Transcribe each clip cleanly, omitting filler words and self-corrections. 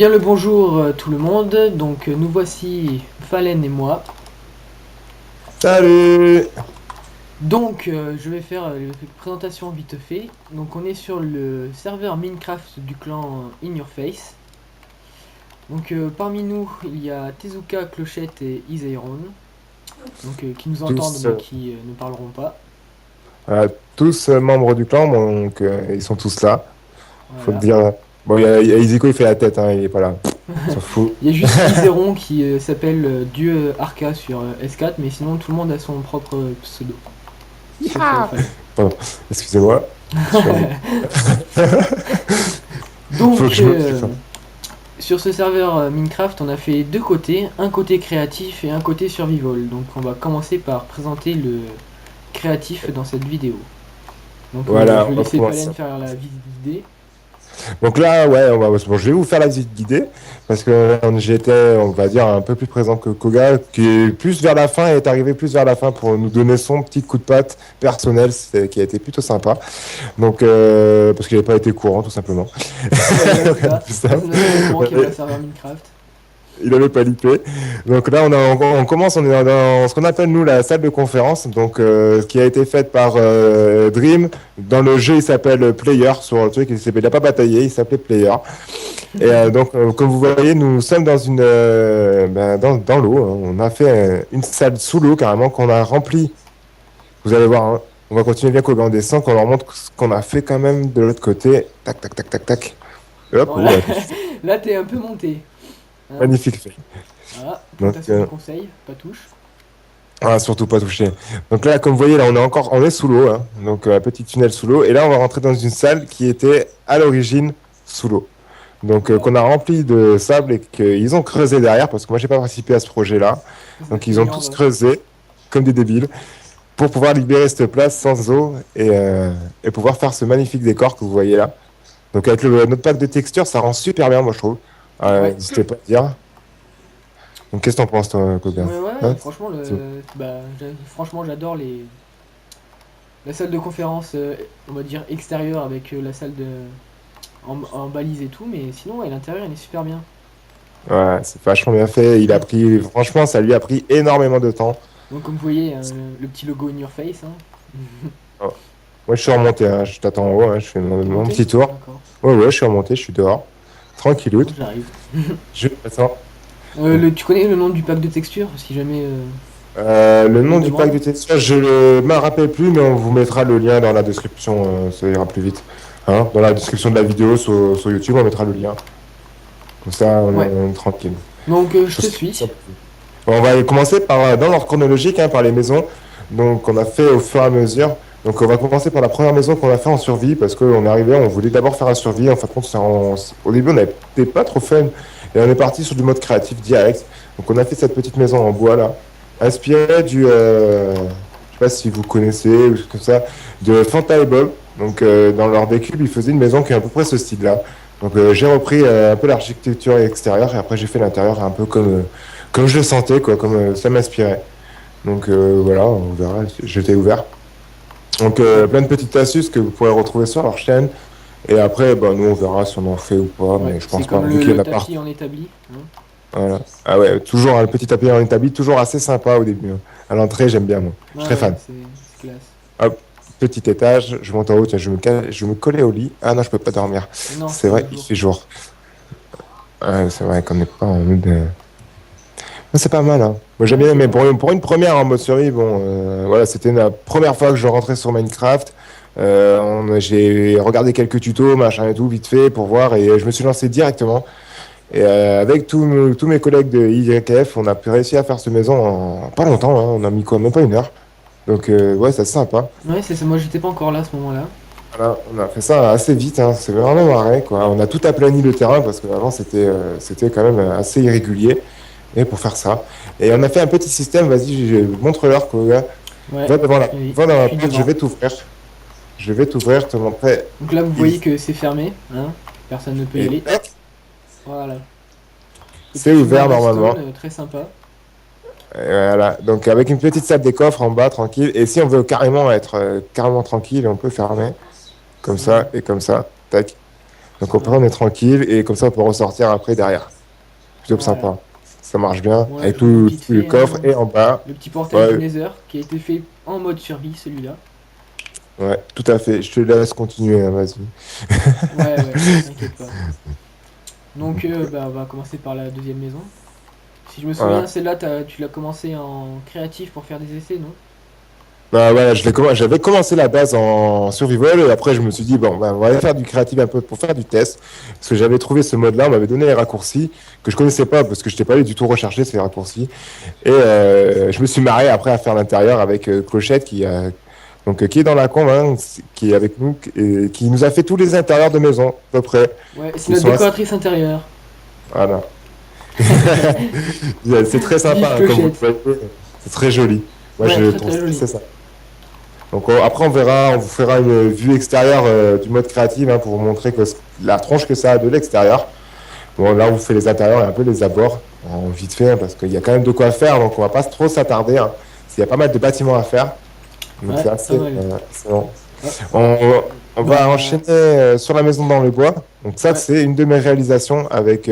Bien le bonjour tout le monde, donc nous voici Fallen et moi. Salut! Donc je vais faire une présentation vite fait. Donc on est sur le serveur Minecraft du clan In Your Face. Donc parmi nous il y a Tezuka, Clochette et Isairon. Donc qui nous entendent Tous, mais qui ne parleront pas. tous membres du clan, donc ils sont tous là. Faut te Voilà. dire. Bon, il y a Iziko, il fait la tête, hein, il est pas là. On s'en fout. Il y a juste Isairon qui s'appelle Dieu Arca sur S4, mais sinon tout le monde a son propre pseudo. Sauf Ya. Fallen. Pardon, excusez-moi. Je suis en- Faut que Donc je me kiffe, hein. sur ce serveur Minecraft, on a fait deux côtés, un côté créatif et un côté survival. Donc on va commencer par présenter le créatif dans cette vidéo. Donc je Voilà, vais on va laisser commencer. Palen faire la visite d'idée. Donc là, ouais, bon, je vais vous faire la visite guidée parce que j'étais, on va dire, un peu plus présent que Koga, qui est plus vers la fin et est arrivé plus vers la fin pour nous donner son petit coup de patte personnel, qui a été plutôt sympa. Donc, parce qu'il n'a pas été courant, tout simplement. Ouais, c'est ça. Tout ça. Personne n'a été au courant qu'il y avait un serveur Minecraft. Il n'avait pas lippé. Donc là, on commence, on est dans ce qu'on appelle, nous, la salle de conférence, donc qui a été faite par Dream. Dans le jeu, il s'appelle Player. Sur le truc, il n'a pas bataillé, il s'appelait Player. Et donc, comme vous voyez, nous sommes dans dans l'eau, hein. On a fait une salle sous l'eau, carrément, qu'on a remplie. Vous allez voir, hein. On va continuer bien qu'on descend, qu'on leur montre ce qu'on a fait quand même de l'autre côté. Tac, tac, tac, tac, tac. Et hop, Bon, oh, là, ouais, là t'es un peu monté. Hein. magnifique fait. Voilà, Donc, plantation de conseil, pas touche. surtout pas toucher. Donc là, comme vous voyez, là, on est sous l'eau, hein. Donc un petit tunnel sous l'eau. Et là, on va rentrer dans une salle qui était à l'origine sous l'eau. Donc Voilà. qu'on a rempli de sable et qu'ils ont creusé derrière, parce que moi, j'ai pas participé à ce projet-là. C'est ça Donc qui ils ont m'énerve. tous creusé comme des débiles pour pouvoir libérer cette place sans eau et pouvoir faire ce magnifique décor que vous voyez là. Donc avec notre pack de texture, ça rend super bien, moi, je trouve. Ouais. N'hésitez pas à dire. Donc qu'est-ce que t'en penses, toi, Koga? Ouais, ouais, Hein. franchement, franchement, j'adore la salle de conférence, on va dire extérieure avec la salle en balise et tout, mais sinon, ouais, l'intérieur, il est super bien. Ouais, c'est vachement bien fait. Franchement, ça lui a pris énormément de temps. Donc, comme vous voyez, le petit logo in your face, hein. Oh. Moi, je suis remonté, hein. Je t'attends en haut, hein. Je fais T'es mon monté? petit tour. D'accord. Ouais, ouais, je suis remonté, je suis dehors. Tranquilloute. J'arrive. Attends. Tu connais le nom du pack de texture, si jamais Le on nom te du pack demande? de texture, je ne me rappelle plus, mais on vous mettra le lien dans la description. Ça ira plus vite. Hein, dans la description de la vidéo sur YouTube, on mettra le lien. Comme ça, Ouais. on est tranquille. Donc, je te Chose suis. simple. Bon, on va commencer dans l'ordre chronologique, hein, par les maisons. Donc, on a fait au fur et à mesure. Donc, on va commencer par la première maison qu'on a fait en survie, parce qu'on est arrivé, on voulait d'abord faire un survie. En fin de compte, au début, on n'était pas trop fun. Et on est parti sur du mode créatif direct. Donc, on a fait cette petite maison en bois là, inspirée je sais pas si vous connaissez ou comme ça, de Fanta et Bob. Donc, dans leur décube, ils faisaient une maison qui est à peu près ce style-là. Donc, j'ai repris un peu l'architecture extérieure et après, j'ai fait l'intérieur un peu comme je le sentais, quoi, comme ça m'inspirait. Donc voilà, on verra, j'étais ouvert. Donc plein de petites astuces que vous pourrez retrouver sur leur chaîne. Et après, bah, nous on verra si on en fait ou pas, Ouais, mais je c'est pense pas, comme vu qu'il y en le a pas. tapis en établi, hein. Voilà. Ah ouais, toujours un petit tapis en établi, toujours assez sympa au début, hein. À l'entrée, j'aime bien, moi. Je suis Ouais, très ouais, fan. c'est classe. Hop, petit étage, je monte en haut, tiens, je vais me coller au lit. Ah non, je peux pas dormir. Mais non, C'est c'est vrai, le il jour. fait jour. C'est vrai qu'on n'est pas en mode. C'est pas mal, hein. Moi j'aime Ouais, bien, c'est mais pas mal. pour une première en mode survie, bon, voilà, c'était la première fois que je rentrais sur Minecraft. J'ai regardé quelques tutos, machin et tout, vite fait, pour voir, et je me suis lancé directement. Et avec tous mes collègues de YF, on a réussi à faire cette maison en pas longtemps, hein. On a mis quoi, même pas une heure. Donc, ouais, c'est sympa. Ouais, c'est ça. Moi, j'étais pas encore là à ce moment-là. Voilà, on a fait ça assez vite, hein. C'est vraiment marrant, quoi. On a tout aplani le terrain parce qu'avant, c'était quand même assez irrégulier. Et pour faire ça. Et on a fait un petit système, vas-y, montre-leur, quoi. Ouais, Va dans je la suis porte, je devant. vais t'ouvrir. Je vais t'ouvrir, te montrer. Donc là, vous Il- voyez que c'est fermé, hein. Personne ne peut y Et aller. tac, Voilà. c'est Petit tunnel ouvert redstone, normalement. très sympa. Et voilà. Donc avec une petite salle des coffres en bas, tranquille. Et si on veut carrément être carrément tranquille, on peut fermer. Comme Voilà. ça et comme ça. Tac. Donc après, Ouais, on est tranquille et comme ça, on peut ressortir après derrière. Plutôt ouais. sympa. Ça marche bien. Moi, Avec je vous montre tout vite le fait coffre hein, et en bas. le petit portail du Ouais, Nether qui a été fait en mode survie, celui-là. ouais, tout à fait. Je te laisse continuer, hein, vas-y. Ouais, ouais, t'inquiète pas. Donc, bah, on va commencer par la deuxième maison. Si je me souviens, Voilà. celle-là, tu l'as commencé en créatif pour faire des essais, non? Bah, voilà, j'avais commencé la base en survival et après je me suis dit, bon, bah, on va aller faire du créatif un peu pour faire du test. Parce que j'avais trouvé ce mode-là, on m'avait donné les raccourcis que je connaissais pas parce que je n'étais pas allé du tout rechercher ces raccourcis. Et je me suis marré après à faire l'intérieur avec Clochette qui est dans la con, hein, qui est avec nous et qui nous a fait tous les intérieurs de maison, à peu près. Ouais, c'est Ils notre sont assez... décoratrice intérieure. Voilà. C'est très Vive sympa, hein, comme vous Clochette. le voyez. C'est très joli. Moi, Ouais, je très trouve très joli. c'est ça. Donc après, on verra, on vous fera une vue extérieure du mode créatif hein, pour vous montrer que la tronche que ça a de l'extérieur. Bon, là, on vous fait les intérieurs et un peu les abords, vite fait, hein, parce qu'il y a quand même de quoi faire, donc on va pas trop s'attarder. Hein. Il y a pas mal de bâtiments à faire, donc c'est Ouais, pas assez mal. excellent. Hop. On, on va Bah, enchaîner sur la maison dans le bois. Donc ça, ouais. c'est une de mes réalisations avec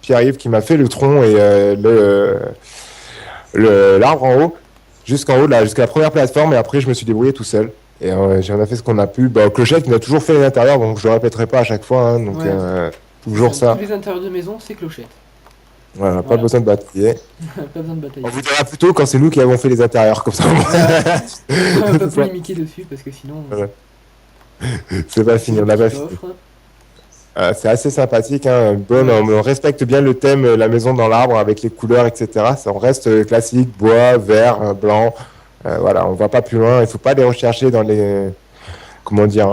Pierre-Yves qui m'a fait le tronc et l'arbre en haut, jusqu'en haut, là, jusqu'à la première plateforme, et après, je me suis débrouillé tout seul. Et j'en ai fait ce qu'on a pu. Bah, Clochette, il a toujours fait l'intérieur, donc je le répéterai pas à chaque fois. Hein, donc, Ouais, c'est ça. toujours Tous ça. les intérieurs de maison, c'est Clochette. Voilà, pas Voilà. besoin de batailler. Pas besoin de On batailler. vous dira plutôt quand c'est nous qui avons fait les intérieurs, comme ça. Voilà. On va pas C'est ça. polémiquer dessus parce que sinon, Voilà. C'est pas c'est fini, le on n'a petit pas fini. coffre. C'est assez sympathique, hein. Bon, Ouais. on respecte bien le thème, la maison dans l'arbre avec les couleurs, etc. Ça, on reste classique, bois, vert, blanc. Voilà, on va pas plus loin. Il faut pas les rechercher dans les, comment dire,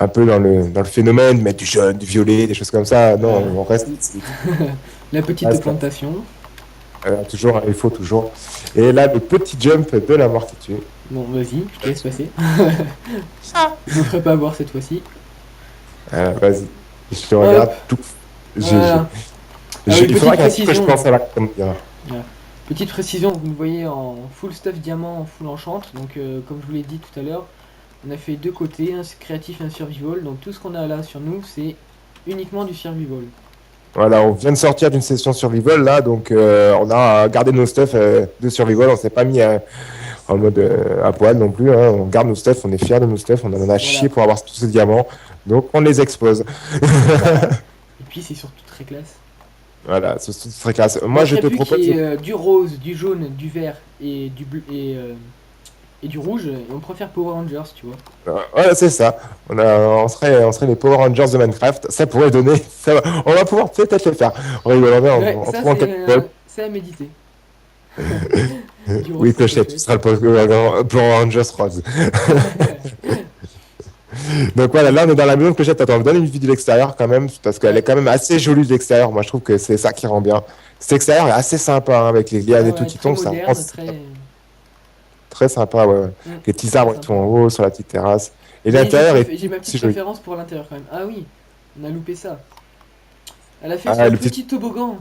un peu dans le phénomène, mettre du jaune, du violet, des choses comme ça. Non, Voilà. on reste ici. La On petite reste là. plantation. Toujours, il faut toujours. Et là, le petit jump de la mort qui tue. Bon, vas-y, je te laisse passer. Je me ferai pas avoir cette fois-ci. Vas-y, je te Hop, regarde tout. GG. voilà. Ah oui, Il petite faudra que je précision. pense à la caméra. Voilà. Petite précision, vous me voyez en full stuff diamant, en full enchant. Donc, comme je vous l'ai dit tout à l'heure, on a fait deux côtés, un créatif et un survival. Donc, tout ce qu'on a là sur nous, c'est uniquement du survival. Voilà, on vient de sortir d'une session survival là, donc on a gardé nos stuff de survival, on s'est pas mis en mode à poil non plus, hein. On garde nos stuff, on est fiers de nos stuff, on en a chié Voilà, pour avoir tous ces diamants, donc on les expose. c'est ça. Et puis, c'est surtout très classe. Voilà, c'est très classe. Il Moi je manquerait te plus qu'il propose. y ait du rose, du jaune, du vert et du bleu et du rouge. Et on préfère Power Rangers, tu vois. Ouais, c'est ça. On serait les Power Rangers de Minecraft. Ça pourrait donner. On va pouvoir peut-être le faire. On rigole bien, Ouais, on ça, prend quelques vols. c'est à méditer. Du rose Oui, pour Clochette, tu Clochette. seras le Power Rangers rose. Donc voilà, là on est dans la maison de Clochette. Attends, on me donne une vue de l'extérieur quand même, parce qu'elle est Ouais, quand même assez jolie de l'extérieur. Moi je trouve que c'est ça qui rend bien. Cet extérieur est assez sympa hein, avec les lianes ouais, et tout ouais, qui très tombent, ça rend moderne, très. très sympa. Ouais, ouais. Les petits Très arbres et tout sympa. en haut sur la petite terrasse. Et Mais l'intérieur est j'ai tout ma aussi petite joli. préférence pour l'intérieur quand même. Ah oui, on a loupé ça. Elle a fait Ah, son le petit. petit toboggan.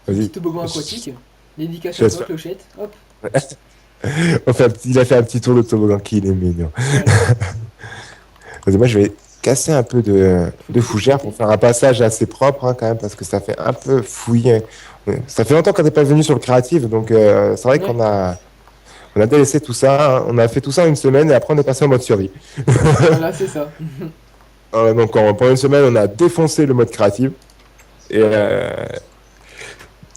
Son petit Vas-y. toboggan aquatique. Dédicace Je à laisse toi, Clochette. Hop, Il a fait un petit tour de toboggan qui il est mignon. voilà. Moi, je vais casser un peu Faut de tout fougère pour exploiter. faire un passage assez propre hein, quand même, parce que ça fait un peu fouillé. Ouais. Ça fait longtemps qu'on n'est pas venu sur le créatif, donc c'est vrai Ouais, on a délaissé tout ça. Hein. On a fait tout ça en une semaine et après on est passé en mode survie. voilà, c'est ça. Donc pendant une semaine, on a défoncé le mode créatif. Et, euh,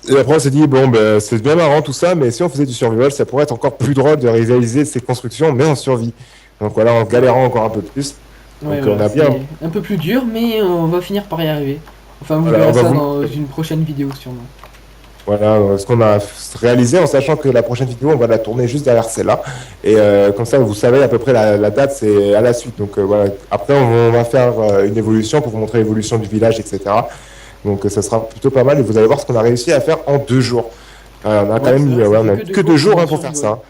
et après, on s'est dit, bon, ben, c'est bien marrant tout ça, mais si on faisait du survival, ça pourrait être encore plus drôle de réaliser ces constructions, mais en survie. Donc voilà, en Ouais, galérant encore un peu plus. ouais, Donc on voilà, a bien. c'est un peu plus dur, mais on va finir par y arriver. Enfin, vous Voilà, verrez on va ça vous. dans une prochaine vidéo, sûrement. Voilà ce qu'on a réalisé en sachant que la prochaine vidéo, on va la tourner juste derrière celle-là. Et comme ça, vous savez à peu près la date, c'est à la suite. Donc voilà. Après, on va faire une évolution pour vous montrer l'évolution du village, etc. Donc ça sera plutôt pas mal et vous allez voir ce qu'on a réussi à faire en 2 jours. On a quand Ouais, même c'est mis, vrai que ouais, ça on fait a que mis deux que jours deux pour jours un hein, pour faire survival. ça.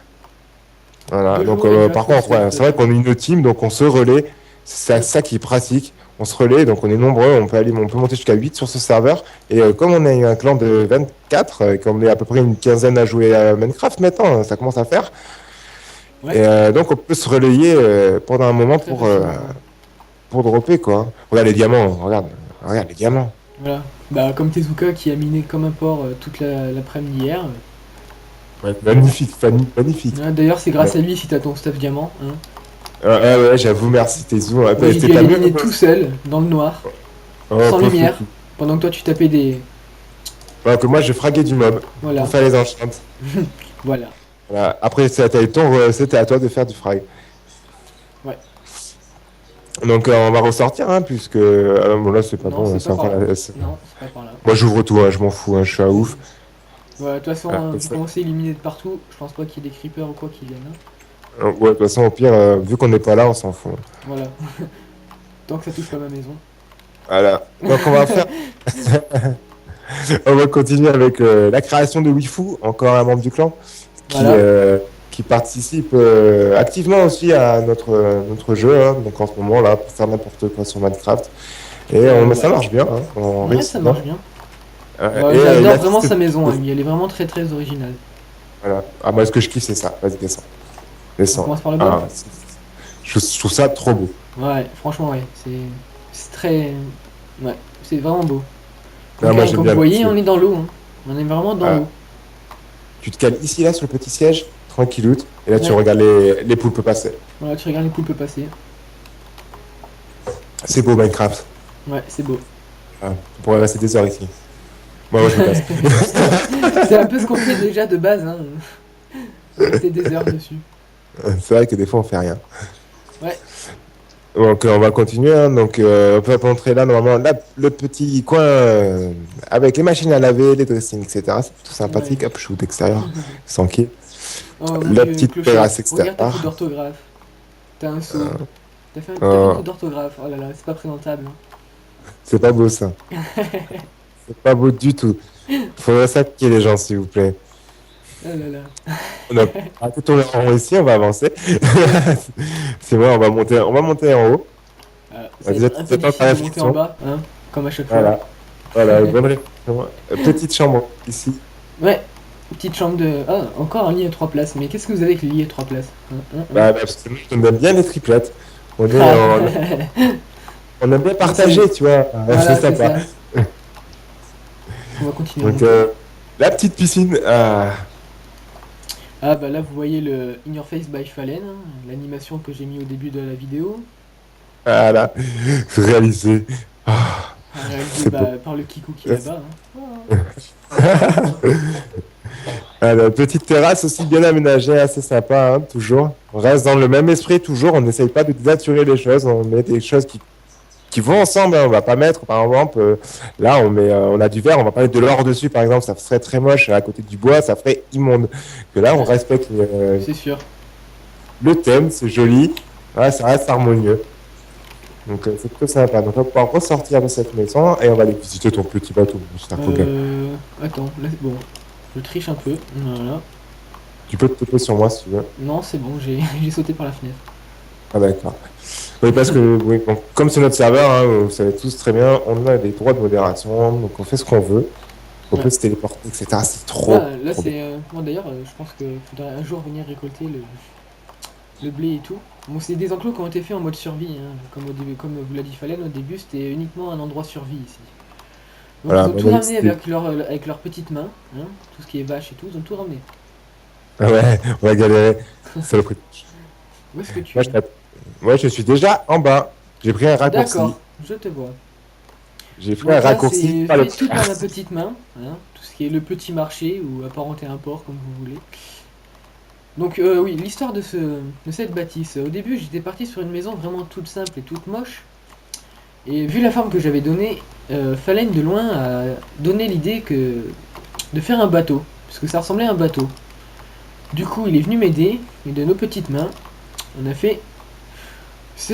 Voilà. Deux Donc jours et déjà par faut contre, ouais, être. c'est vrai qu'on est une team, donc on se relaie. C'est ça qui est pratique. On se relaie, donc on est nombreux. On peut monter jusqu'à 8 sur ce serveur. Et comme on est un clan de 24, et comme on est à peu près une quinzaine à jouer à Minecraft maintenant, ça commence à faire. Et Ouais, donc on peut se relayer pendant un moment très pour facilement, ouais. pour dropper, quoi. Regarde les diamants, regarde les diamants. Voilà. Bah, comme Tezuka qui a miné comme un porc toute l'après-midi hier. Ouais, magnifique, Fanny, magnifique. Hein, d'ailleurs, c'est Ouais, grâce à lui si t'as ton stuff diamant. Hein. ouais, j'avoue, merci, t'es zoom. Moi, j'ai dû T'as aller mieux. miner tout seul, dans le noir, Oh, sans pauvre lumière, petit. pendant que toi tu tapais des. Alors que moi, je fraguais du mob pour Voilà. faire les enchantes. Voilà. Voilà. Après, c'était à toi de faire du frag. Ouais. Donc, on va ressortir, hein, puisque. Bon, là, c'est pas Non, bon, c'est là, pas c'est par encore là. la. Non, c'est pas par là. Moi, j'ouvre tout, hein, je m'en fous, hein, je suis à ouf. Vas-y. Voilà, de toute façon, Ah, vu qu'on s'est éliminé de partout, je pense pas qu'il y ait des creepers ou quoi qui viennent. Hein. ouais, de toute façon, au pire, vu qu'on n'est pas là, on s'en fout. Voilà. Tant que ça touche pas ma maison. Voilà. Donc, on va faire. On va continuer avec la création de Wifu, encore un membre du clan, qui, Voilà. euh, qui participe activement aussi à notre jeu, hein, donc en ce moment là, pour faire n'importe quoi sur Minecraft. Et ça Ouais. marche bien, hein, on Ouais, ça réussit bien. marche bien. Et Il il adore vraiment assiste. sa maison, hein, lui. Elle est vraiment très très originale. Voilà. Ah, moi, ce que je kiffe, c'est ça. Vas-y, descends. On Descends. commence par le bas? Ah, je trouve ça trop beau. Ouais, franchement, ouais. C'est très. Ouais, c'est vraiment beau. Ah, Donc, moi, hein, j'aime comme bien vous voyez, là-dessus. on est dans l'eau. Hein. On est vraiment dans Voilà. l'eau. Tu te cales ici, là, sur le petit siège, tranquilloute, et là, tu Ouais. regardes les poulpes passer. Voilà, tu regardes les poulpes passer. C'est beau, Minecraft. Ouais, c'est beau. Ah, on pourrait rester des heures ici. Moi, je me casse. C'est un peu ce qu'on fait déjà de base. Hein. Rester des heures dessus. C'est vrai que des fois, on fait rien. Ouais. Donc, on va continuer, hein. Donc, on peut montrer là, normalement, là, le petit coin avec les machines à laver, les dressings, etc. C'est tout Ouais. sympathique. Hop, shoot extérieur, tranquille. Oh mon La dieu, petite clochette. terrasse Regarde ta faute extérieure. d'orthographe. T'as un saut. T'as fait une Oh, faute d'orthographe. Oh là là, c'est pas présentable. Hein. c'est pas beau, ça. C'est pas beau du tout. Faudrait s'appliquer les gens, s'il vous plaît. Oh là là. On a arrêté de tourner en rond ici, on va avancer. C'est vrai, on va monter en haut. Ça va Déjà, être un peu t'attends ta difficile de monter en réflexion. bas, hein, comme à chaque fois. Voilà. Voilà, bonne réflexion. Petite chambre ici. Ouais, petite chambre de. Ah, encore un lit à 3 places. Mais qu'est-ce que vous avez avec le lit à 3 places? Parce que nous, on aime bien les triplettes. On est, Ah. on aime bien Bon, c'est bon. partager, tu vois. C'est Voilà, c'est sympa. ça. On va continuer à Donc, monter. la petite piscine. Ah bah là vous voyez le In Your Face by Fallen, hein, l'animation que j'ai mis au début de la vidéo, Voilà. Réalisé. Ah, réalisée c'est beau. bah, par le Kikou qui est là-bas. Hein. La petite terrasse aussi bien aménagée, assez sympa, hein, toujours. On reste dans le même esprit, toujours. On n'essaye pas de dénaturer les choses. On met des choses qui vont ensemble, hein. On va pas mettre, par exemple, là, on a du verre, on va pas mettre de l'or dessus, par exemple. Ça serait très moche à côté du bois, ça ferait immonde. Que là, on Ouais, respecte c'est sûr. le thème, c'est joli. Ouais, ça reste harmonieux. Donc, c'est plutôt sympa. Donc, on va pouvoir ressortir de cette maison et on va aller visiter ton petit bateau. C'est un problème. Attends, là, bon, je triche un peu. Voilà. Tu peux te taper sur moi si tu veux. Non, c'est bon, j'ai j'ai sauté par la fenêtre. Ah, d'accord. Oui, parce que, oui, bon, comme c'est notre serveur, hein, vous savez tous très bien, on a des droits de modération, donc on fait ce qu'on veut. On Ouais. peut se téléporter, etc. C'est Ah, trop, là trop bien. c'est. Bon, d'ailleurs, je pense qu'il faudrait un jour venir récolter le blé et tout. Bon, c'est des enclos qui ont été faits en mode survie, hein. Comme au début, comme vous l'a dit Fallen, au début c'était uniquement un endroit survie ici. Donc ils Voilà, ont on tout a ramené décidé. avec leurs petites mains, hein, tout ce qui est vache et tout, ils ont tout ramené. Ah ouais, on va galérer. Saloperie. Où est-ce que tu Moi, es? moi, je suis déjà en bas. J'ai pris un raccourci. D'accord, je te vois. J'ai pris un Donc là raccourci. c'est Pas le... fait tout par la petite main, hein, tout ce qui est le petit marché ou apparenté à un port comme vous voulez. Donc oui, l'histoire de cette bâtisse. Au début j'étais parti sur une maison vraiment toute simple et toute moche. Et vu la forme que j'avais donnée, Fallen de loin a donné l'idée de faire un bateau, parce que ça ressemblait à un bateau. Du coup, il est venu m'aider, et de nos petites mains, on a fait ce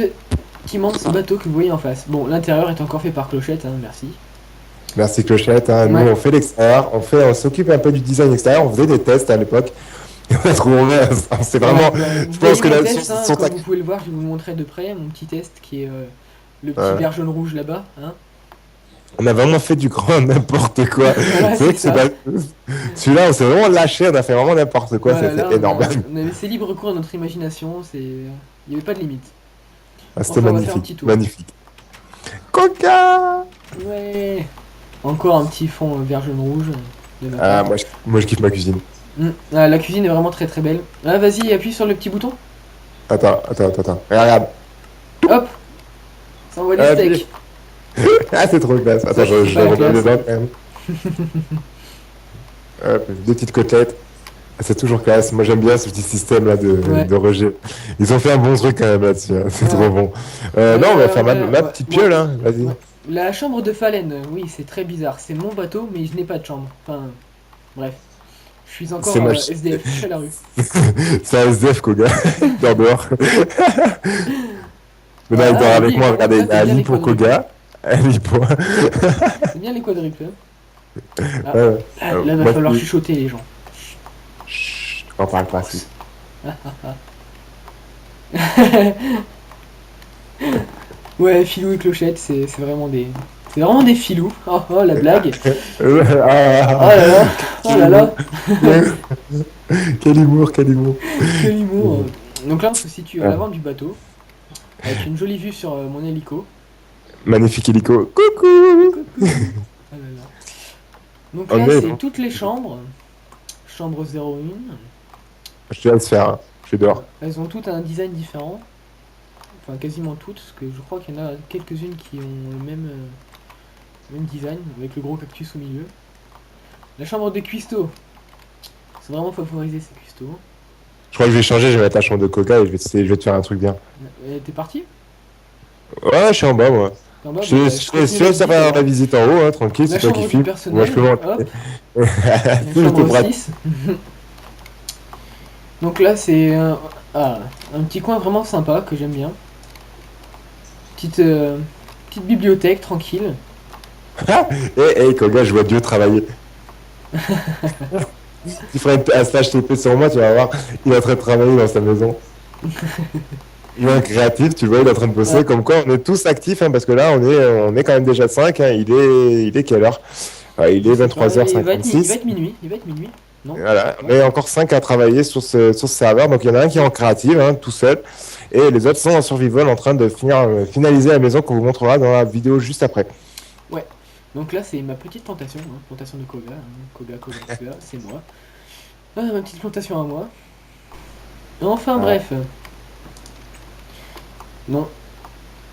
immense bateau que vous voyez en face. Bon, l'intérieur est encore fait par Clochette, hein, merci. Merci Clochette, hein. Nous, Ouais. on fait l'extérieur. On s'occupe un peu du design extérieur. On faisait des tests à l'époque. On a trouvé, c'est Ouais, vraiment, bah, je vous pense voyez que mon là, test, hein, son comme tac. vous pouvez le voir, je vais vous montrer de près mon petit test qui est le petit Ouais. verre jaune rouge là-bas. Hein. On a vraiment fait du grand n'importe quoi. Voilà, C'est vrai c'est que c'est ça. pas... Celui-là, on s'est vraiment lâché, on a fait vraiment n'importe quoi, Voilà, là c'était énorme. on a laissé libre cours à notre imagination, il n'y avait pas de limite. Ah, c'était Enfin, on va faire un petit magnifique, tour. magnifique. Coca! Ouais. Encore un petit fond vert jaune rouge de ma Ah, part. moi, je kiffe ma cuisine. Ah, la cuisine est vraiment très très belle. Ah, vas-y, appuie sur le petit bouton. Attends. Regarde. Hop, ça envoie des Ah, puis- steaks. ah, c'est trop classe. Attends, Ça, c'est je pas les la remets classe. dedans quand même. Hop, deux petites côtelettes. Ah, c'est toujours classe. Moi, j'aime bien ce petit système là Ouais. de rejet. Ils ont fait un bon truc quand même là-dessus, hein. C'est trop Ouais. bon. Non, on va faire ma Ouais. petite Bon, piole, hein. Vas-y. ouais. La chambre de Fallen, oui, c'est très bizarre. C'est mon bateau, mais je n'ai pas de chambre. Enfin, bref. Je suis C'est encore ma... SDF, je suis à la rue. c'est un SDF, Koga. Dors dehors. Mais là, il dort Ah, avec vas-y, moi. par contre, Regardez, là, il y a t'aimes bien Ali les pour quadruples. Koga. Ali pour. C'est bien les quadruples. Ah, Ouais, ouais. là, va Moi, falloir je chuchoter, les gens. Chut, on parle pas si. Ouais, Filou et Clochette, c'est vraiment des. C'est vraiment des filous. Oh, oh, la blague. Oh là là. Oh Quel là humour. là. Quel humour, quel humour. Quel humour. Donc là, on se situe à Ah, l'avant du bateau, avec une jolie vue sur mon hélico. magnifique hélico. Coucou. Coucou. Ah là là. Donc On là, est c'est bon. toutes les chambres. Chambre 01. Je te laisse faire, hein. Je suis dehors. Voilà. Elles ont toutes un design différent. Enfin, quasiment toutes, parce que je crois qu'il y en a quelques-unes qui ont le même design, avec le gros cactus au milieu. La chambre de cuistot. C'est vraiment favoriser ces cuistots. Je crois que je vais changer, je vais mettre la chambre de Coca et je vais te faire un truc bien. T'es parti? Ouais, je suis en bas, moi. En bas, bon, Je bah, je continue te la laisse visite faire la alors. visite en haut, hein, tranquille, La c'est toi qui chambre du filmes. Moi, je peux personnel, monter. hop. La Je te chambre brade. 6. Donc là, c'est un petit coin vraiment sympa que j'aime bien. Petite bibliothèque tranquille. Hey, Koga, je vois Dieu travailler. Il ferait un stage TP sur moi, tu vas voir. Il est en train de travailler dans sa maison. Il est un créatif, tu le vois, il est en train de bosser. Ouais. Comme quoi, on est tous actifs, hein, parce que là, on est quand même déjà 5. Hein. Il est quelle heure? Il Je est sais pas, il va 23h56. être minuit. Il va être minuit. Non? Voilà. On Ouais. est encore 5 à travailler sur ce serveur. Donc, il y en a un qui est en créative, hein, tout seul. Et les autres sont en survival en train de finaliser la maison qu'on vous montrera dans la vidéo juste après. Ouais. Donc là, c'est ma petite plantation. Hein, plantation de Koga. Hein. Koga, c'est moi. Ah, ma petite plantation à moi. Enfin, Ah, bref. Non,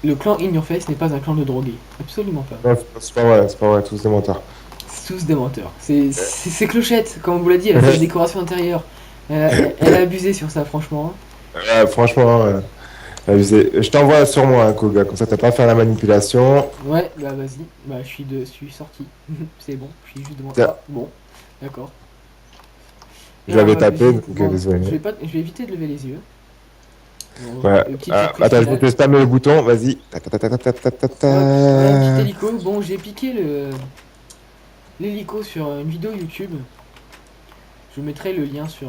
le clan In Your Face n'est pas un clan de drogués. Absolument pas. non, c'est pas vrai, tous des menteurs. C'est tous des menteurs. C'est Clochette, comme on vous l'a dit, elle a fait la décoration intérieure. Elle a abusé sur ça, franchement. Franchement, je t'envoie sur moi, hein, Koga, comme ça t'as pas à faire la manipulation. Ouais, bah vas-y. Bah je suis sorti. C'est bon, je suis juste devant. Tiens, Ah, bon, d'accord. je l'avais Alors, tapé, donc bon, désolé. je vais éviter de lever les yeux. Bon, Ouais. petite surprise Attends, je vais finale. te spammer le bouton, vas-y. Ta, ta, ta, ta, ta, ta, ta, Hop, voilà un petit ta. hélico. Bon, j'ai piqué l'hélico sur une vidéo YouTube. Je mettrai le lien sur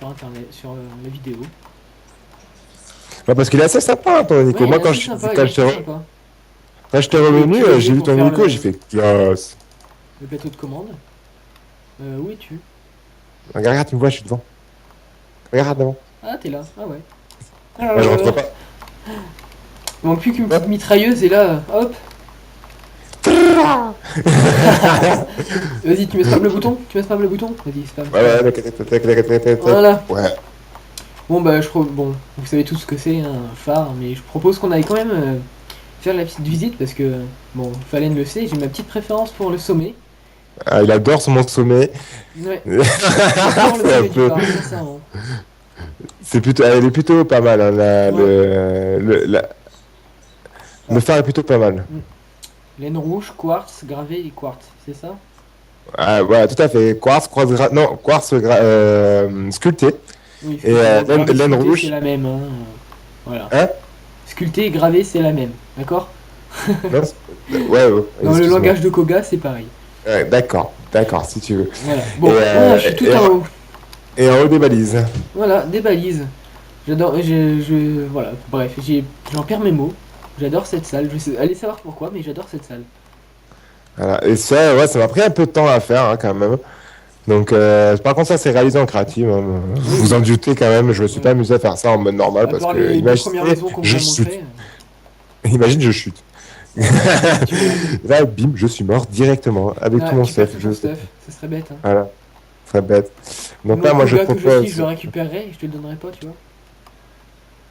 internet, sur la vidéo. Ouais, parce qu'il est assez sympa, hein, ton Ouais, hélico. il est Moi, assez sympa, il est assez sympa. quand je t'ai Il est revenu, piloté j'ai vu pour ton faire hélico, j'ai fait classe. le plateau de commande. Où es-tu? Regarde, tu me vois, je suis devant. Regarde devant. Ah, t'es là. Ah ouais. Ouais, je rentre pas. Il manque plus qu'une petite Hop. mitrailleuse et là, hop. Vas-y, tu mets spam le bouton? Tu mets spam le bouton? Vas-y, spam. Ouais, tac, tac, tac, tac, tac, tac. Voilà. Ouais. Bon, bah, bon, vous savez tout ce que c'est, hein, un phare, mais je propose qu'on aille quand même faire la petite visite parce que, bon, Fallen le sait, j'ai ma petite préférence pour le sommet. Ah, il adore mon sommet. Ouais, j'adore le C'est un sommet du peu. phare, sincèrement. Elle est plutôt pas mal, hein, Ouais. le Ah. phare est plutôt pas mal. Laine rouge, quartz, gravé et quartz, c'est ça? Ah, voilà, tout à fait. Non, sculpté. Oui, Et gravé, laine sculpté, c'est rouge. la même. Hein. Voilà. Hein? Sculpté et gravé, c'est la même. D'accord? Non, ouais, Dans le excuse-moi. langage de Koga, c'est pareil. Ouais, d'accord, si tu veux. Voilà. Bon, Et, voilà, je suis tout et, en haut. et en haut des balises. Voilà, des balises. J'adore. Voilà. Bref, j'en perds mes mots. J'adore cette salle. Allez savoir pourquoi, mais j'adore cette salle. Voilà. Et ça, ouais, ça m'a pris un peu de temps à faire, hein, quand même. Donc, par contre, ça, c'est réalisé en créative, hein. Oui, Vous oui. en doutez quand même, je me suis Ouais. pas amusé à faire ça en mode normal À parce part que, les deux premières imaginez, maisons qu'on vous je a suis. montrées. Imagine, je chute. Tu m'étonnes. Là, bim, je suis mort directement avec tout Ah, mon tu perds stuff. tout ton stuff, ce serait bête, hein. Voilà, très bête. Donc Moi, là, le moi, je Kuga que je suis, je propose. le récupérerai et je te le donnerai pas, tu vois.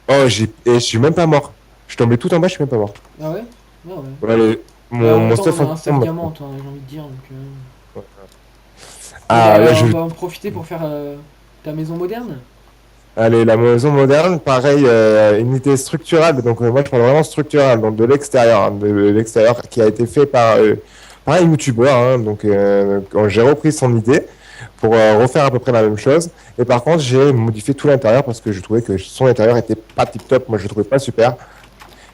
Oh, et je suis même pas mort. Je suis tombé tout en bas, je suis même pas mort. Ah ouais? Ah ouais. Ouais, Bah, en même mon temps, stuff on en a un stuff tombe. diamant, hein, j'ai envie de dire, donc... Bon, Ah, là, bah, on je. va en profiter pour faire ta maison moderne. Allez, la maison moderne, pareil, unité structurale. Donc, moi, je parle vraiment structurale, donc de l'extérieur, hein, de l'extérieur, qui a été fait par un YouTuber. Hein, donc, quand j'ai repris son idée pour refaire à peu près la même chose. Et par contre, j'ai modifié tout l'intérieur parce que je trouvais que son intérieur était pas tip top. Moi, je le trouvais pas super.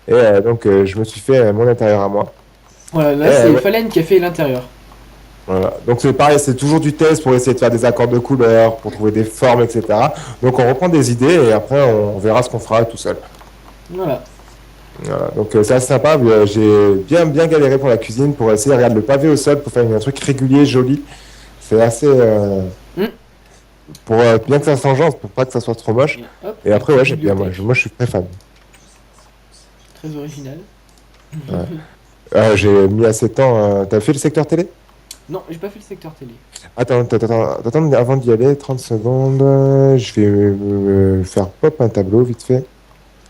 Et donc, je me suis fait mon intérieur à moi. Voilà, Et là, c'est ouais, Fallen qui a fait l'intérieur. voilà. Donc, c'est pareil, c'est toujours du test pour essayer de faire des accords de couleurs, pour trouver des formes, etc. Donc, on reprend des idées et après, on verra ce qu'on fera tout seul. Voilà. Voilà, donc c'est assez sympa. J'ai bien galéré pour la cuisine, pour essayer, regarde, le pavé au sol, pour faire un truc régulier, joli. C'est assez... Hum. pour bien que ça s'engeance, pour pas que ça soit trop moche. Et hop, Et la après, petite ouais, j'aime bien. Moi, bibliothèque. moi, je suis très fan. Très original. Ouais. J'ai mis assez de temps. T'as fait le secteur télé? Non, j'ai pas fait le secteur télé. Attends, avant d'y aller, 30 secondes. Je vais faire pop un tableau vite fait.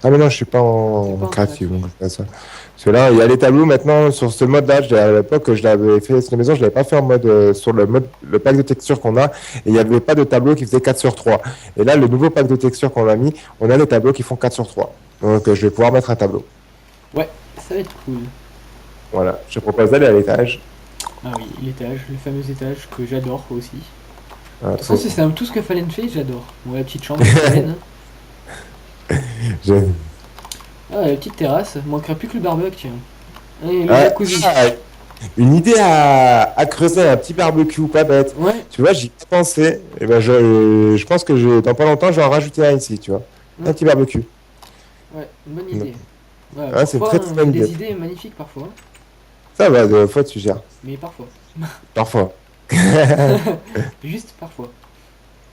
Ah, mais non, je suis pas T'es pas en en créatif, créatif. donc je fais ça. Parce que là, il y a les tableaux maintenant sur ce mode-là. À l'époque, je l'avais fait sur la maison, je l'avais pas fait en mode sur le mode le pack de textures qu'on a. Et il n'y avait pas de tableau qui faisait 4 sur 3. Et là, le nouveau pack de textures qu'on a mis, on a des tableaux qui font 4 sur 3. Donc, je vais pouvoir mettre un tableau. Ouais, ça va être cool. Voilà. Je propose d'aller à l'étage. Ah oui, l'étage, le fameux étage que j'adore aussi. De Voilà, toute façon, c'est ça, tout ce que Fallen fait, j'adore. Bon, la petite chambre de Fallen. Hein. j'ai- Ah, la petite terrasse, manquerait plus que le barbecue. Et le Ah, jacuzzi. ah, une idée à creuser, un petit barbecue, pas bête. Ouais, Tu vois, j'y ai pensé. Et ben, je pense que dans pas longtemps, je vais en rajouter un ici, tu vois. Un ouais, petit barbecue. ouais, une bonne idée. Voilà, Ah, c'est une parfois, très hein, très j'ai bonne idée. des idées magnifiques parfois. Hein. Ça va, de fois tu gères. Mais parfois. Parfois. Juste parfois.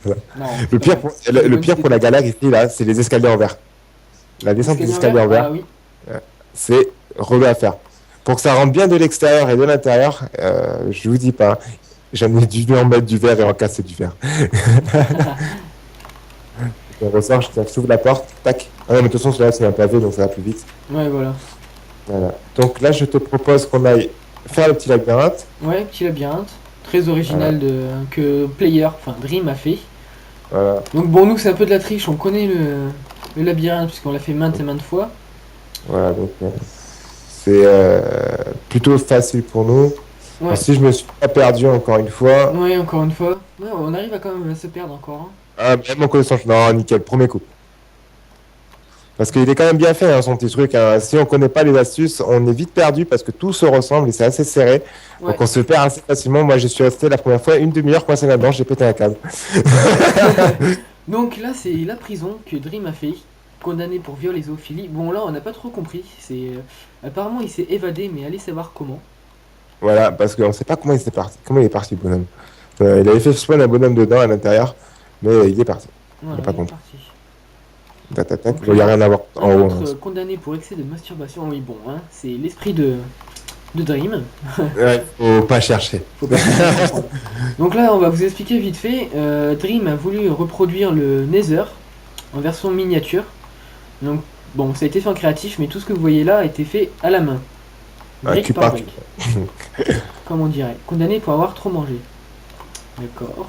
Voilà. Non, c'est pas vrai. C'est des Le bonnes pire idées pour la parfois. galère ici, là, c'est les escaliers en verre. La descente des Escalier en escaliers verre? en verre, Ah oui. c'est relou à faire. Pour que ça rentre bien de l'extérieur et de l'intérieur, je vous dis pas. J'en ai dû en mettre du verre et en casser du verre. On ressort, j'ouvre la porte, tac. Ah non, mais de toute façon, celui-là, c'est un pavé, donc ça va plus vite. Ouais, voilà. Voilà. Donc là, je te propose qu'on aille faire le petit labyrinthe. Ouais, petit labyrinthe. Très Voilà. original que Player, enfin Dream a fait. Voilà. Donc bon, nous, c'est un peu de la triche. On connaît le labyrinthe puisqu'on l'a fait maintes et maintes fois. Voilà, donc c'est plutôt facile pour nous. Alors, Ouais. si je me suis pas perdu encore une fois, Ouais, encore une fois. Ouais, on arrive à quand même se perdre encore. Hein. ah, même mon connaissance, non, nickel, premier coup. Parce qu'il est quand même bien fait, hein, son petit truc. Hein. Si on connaît pas les astuces, on est vite perdu parce que tout se ressemble et c'est assez serré. Donc Ouais. on se perd assez facilement. Moi, je suis resté la première fois une demi-heure coincé là-dedans, j'ai pété un câble. Donc là, c'est la prison que Dream a fait. Condamné pour viol et zoophilie. Bon, là, on n'a pas trop compris. Apparemment, il s'est évadé, mais allez savoir comment. Voilà, parce qu'on sait pas comment il est parti, le bonhomme. Il avait fait spawn un bonhomme dedans à l'intérieur, mais il est parti. Il n'a Voilà, pas il est compris. parti. Tac, tac, tac. Donc Il n'y a là, rien à voir en un haut. autre Hein. condamné pour excès de masturbation. Oui, bon, hein, c'est l'esprit de Dream. Ouais, faut pas chercher. Faut pas chercher à comprendre. Donc là, on va vous expliquer vite fait. Dream a voulu reproduire le Nether en version miniature. Donc, bon, ça a été fait en créatif, mais tout ce que vous voyez là a été fait à la main. Un Brique cul par par cul. brique. Comme on dirait. Condamné pour avoir trop mangé. D'accord.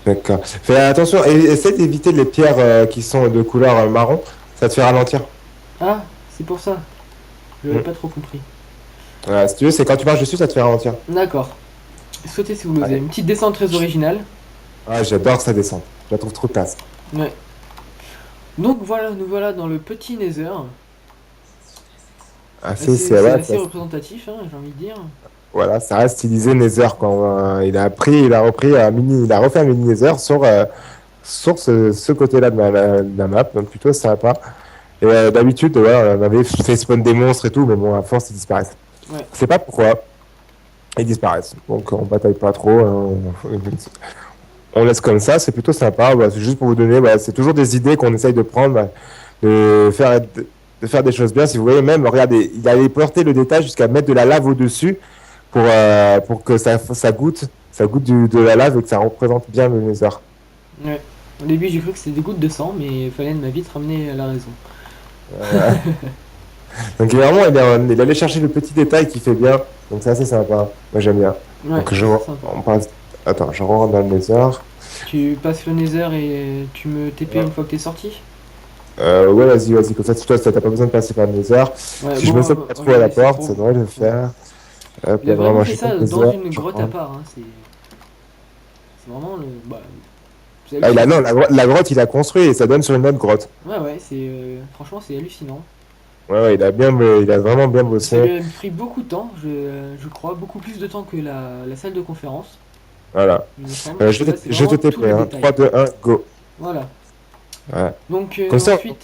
D'accord. Fais attention, et essaie d'éviter les pierres qui sont de couleur marron, ça te fait ralentir. Ah, c'est pour ça. Je n'avais Mm. pas trop compris. Voilà, si tu veux, c'est quand tu marches dessus, ça te fait ralentir. D'accord. Sautez si vous l'osez. Allez. Une petite descente très originale. Ah, j'adore sa descente. Je la trouve trop classe. Ouais. Donc voilà, nous voilà dans le petit Nether. Ah, C'est ouais, assez représentatif, hein, j'ai envie de dire. voilà, ça reste stylisé Nether quand il a repris il a refait un mini Nether sur ce côté-là de la map, donc plutôt sympa. Et d'habitude, voilà, on avait fait spawn des monstres et tout, mais bon, à force, ils disparaissent. Ouais. Je sais pas pourquoi, ils disparaissent. Donc on bataille pas trop, hein, on laisse comme ça, c'est plutôt sympa. Voilà, c'est juste pour vous donner, voilà, c'est toujours des idées qu'on essaye de prendre. Voilà. de faire, de faire des choses bien. Si vous voyez, même, regardez, il allait porter le détail jusqu'à mettre de la lave au-dessus pour que ça goûte de la lave et que ça représente bien le Nether. Ouais. Au début, j'ai cru que c'était des gouttes de sang, mais Fallen m'a vite ramené à la raison. Euh, donc vraiment, il allait chercher le petit détail qui fait bien. Donc c'est assez sympa. Moi j'aime bien. Ouais, Donc c'est sympa. on passe. Attends, je rentre dans le Nether. Tu passes le Nether et tu me TP une Ouais, fois que t'es sorti? Ouais, vas-y. Comme ça, toi, t'as pas besoin de passer par le Nether. Ouais, Si je me bon, saute pas trop à la regardez, c'est porte, pour ça vous. devrait le Ouais. faire. Hop, Il a là, vraiment vraiment, je fait suis dans ça le dans Nether. une Je grotte à rentre. part, hein. C'est vraiment le. Bah, c'est Ah, hallucinant. non, la grotte, il a construit et ça donne sur une autre grotte. Ouais, c'est. Franchement, c'est hallucinant. Ouais, il a vraiment bien Ça lui bossé. a pris beaucoup de temps, je crois, beaucoup plus de temps que la salle de conférence, Voilà. il me semble, parce que là, c'est Je te vraiment tous TP, les hein. détails. 3, 2, 1, go. Voilà. Ouais. Donc, Comme ça, ensuite,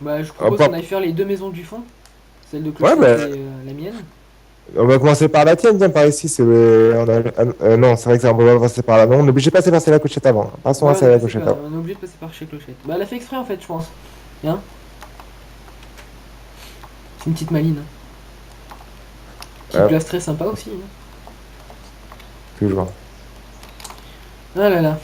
bah, je on, propose qu'on on- aille faire les deux maisons du fond, celle de ouais, Clochette mais et la mienne. on va commencer par la tienne, tiens, par ici. Non, c'est vrai que ça, on va passer par là. Non, on est obligé de passer par celle la cochette avant. Passons à Ouais, celle la cochette avant. on est obligé de passer par chez Clochette. Bah, elle a fait exprès en fait, je pense. Hein. C'est une petite maline, hein. Petite Hop, place très sympa aussi, hein. toujours. Ah là là.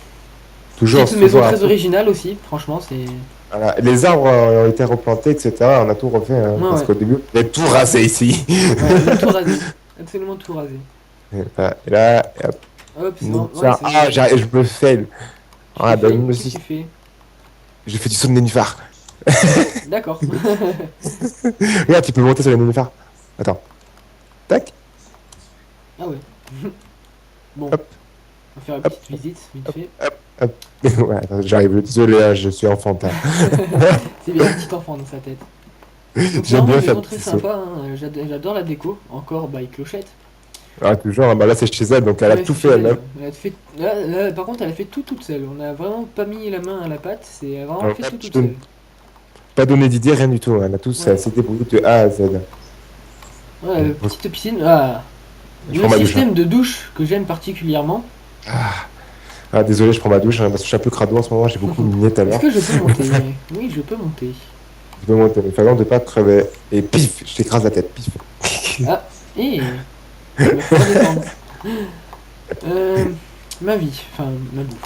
Toujours, Petite maison toujours un très truc. originale aussi, franchement, c'est. Voilà. Les arbres ont été replantés, etc. On a tout refait, hein, Ouais, parce ouais. qu'au début, on avait tout rasé ici. Ouais, on a tout rasé. Absolument tout rasé. Et là, hop, Hop, c'est vraiment. Ouais, tiens, ah, je me fail. tu t'es Ah, fait. donne-le Qu'est-ce que aussi. tu fais? J'ai fait du saut de nénuphar. D'accord. Regarde, tu peux monter sur les nénuphars. Attends. Tac. Ah ouais. Bon, Hop, on va faire une hop, petite visite, vite hop, fait. hop, hop. Ouais, attends, j'arrive. Désolé, hein, je suis enfantin. C'est bien un petit enfant dans sa tête. Donc c'est J'aime vraiment bien une faire maison des très petits sauts. sympa, hein. J'adore la déco. Encore by Clochette. Ah, toujours, hein, bah là, c'est chez elle, donc elle a Ouais, tout c'est chez fait elle. elle-même. Ouais. Par contre, elle a fait tout toute seule. On a vraiment pas mis la main à la pâte. Elle a vraiment Alors, fait là, tout je toute donne seule. pas donné d'idée, rien du tout, hein. Elle a tout, Ouais. ça s'est débrouillé de A à Z. Ouais, Bon, petite piscine. Ah. je Le prends ma douche, hein. système de douche que j'aime particulièrement. Ah, désolé, je prends ma douche, hein, parce que je suis un peu crado en ce moment, j'ai beaucoup miné tout à Est-ce l'heure. que je peux monter? Oui, je peux monter. Je peux monter, mais fais attention de pas crever. Et pif, je t'écrase la tête, pif. Ah, et il va falloir descendre. Euh, ma vie, enfin ma bouffe.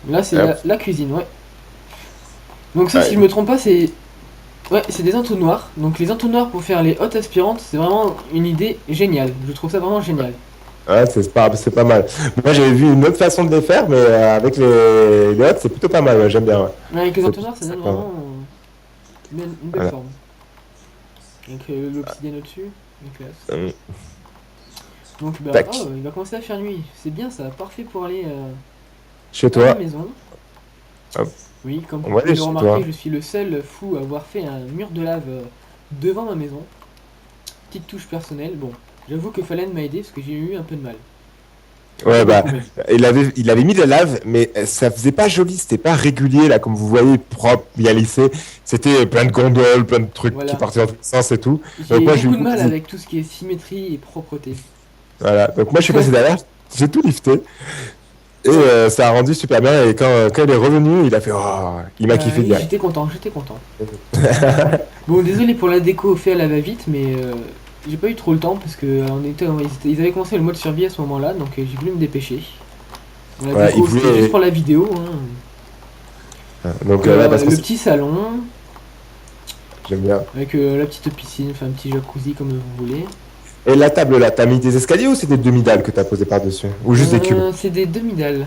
Là, c'est Hop. la cuisine, ouais. Donc ça, si je Ouais, me trompe pas, c'est des entonnoirs. Donc les entonnoirs pour faire les hottes aspirantes, c'est vraiment une idée géniale. Je trouve ça vraiment génial. ouais, c'est pas mal. Moi, j'avais vu une autre façon de les faire, mais avec les hottes, c'est plutôt pas mal, ouais, j'aime bien, ouais. Avec les C'est entonnoirs, ça ça, donne quand même. vraiment une belle Voilà. forme. Donc l'obsidienne au-dessus, une classe. Hum, Donc bah, Tac. oh, il va commencer à faire nuit. C'est bien ça, parfait pour aller Chez à la toi. maison. Hop. Oui, comme On vous va pouvez aller le chez remarquer, toi. je suis le seul fou à avoir fait un mur de lave devant ma maison. Petite touche personnelle. Bon, j'avoue que Fallen m'a aidé parce que j'ai eu un peu de mal. Pas Ouais, bah, beaucoup même. il avait mis de la lave, mais ça faisait pas joli, c'était pas régulier, là, comme vous voyez, propre, bien lissé. C'était plein de gondoles, plein de trucs qui Voilà. partaient dans tous les sens et tout. Donc J'ai moi, je beaucoup lui de mal ai dit, avec tout ce qui est symétrie et propreté. voilà. Donc moi, je suis passé derrière, j'ai tout lifté, et Ouais. ça a rendu super bien. Et quand il est revenu, il a fait, oh, il m'a kiffé Oui, direct. j'étais content, j'étais content. Bon, désolé pour la déco fait à la va-vite, mais j'ai pas eu trop le temps parce que ils avaient commencé le mode survie à ce moment-là, donc j'ai voulu me dépêcher. La Ouais, il déco, c'était juste voulait. pour la vidéo, hein. Donc Donc, là, parce que le petit salon, j'aime bien. avec la petite piscine, enfin un petit jacuzzi comme vous voulez. Et la table là, t'as mis des escaliers ou c'est des demi-dalles que t'as posé par-dessus? Ou juste des cubes? C'est des demi-dalles.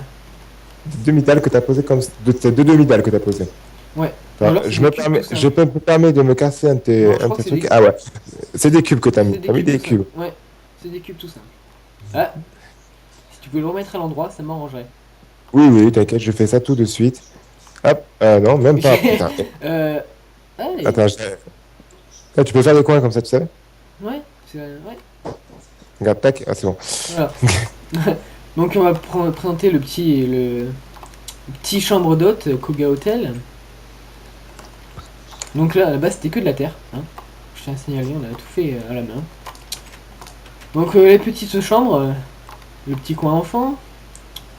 Des demi-dalles que t'as posé comme. C'est deux demi-dalles que t'as posé. Ouais. Ou Enfin, alors c'est des cubes tout je simples. me permets de me casser Non, je un de crois que tes c'est trucs. des, Ah ouais, c'est des cubes que t'as mis. c'est des T'as mis cubes tout des simples. cubes. Ouais, c'est des cubes tout simples. Ah, si tu peux le remettre à l'endroit, ça m'arrangerait. Oui, t'inquiète, je fais ça tout de suite. Hop, non, même pas, putain. euh, allez. Attends, ah, tu peux faire des coins comme ça, tu sais? Ouais, ouais. Regarde, tac, ah c'est bon. Voilà. Donc on va présenter le petit chambre d'hôte Koga Hotel. Donc là, à la base, c'était que de la terre, hein. Je tiens à signaler, on a tout fait à la main. Donc les petites chambres, le petit coin enfant,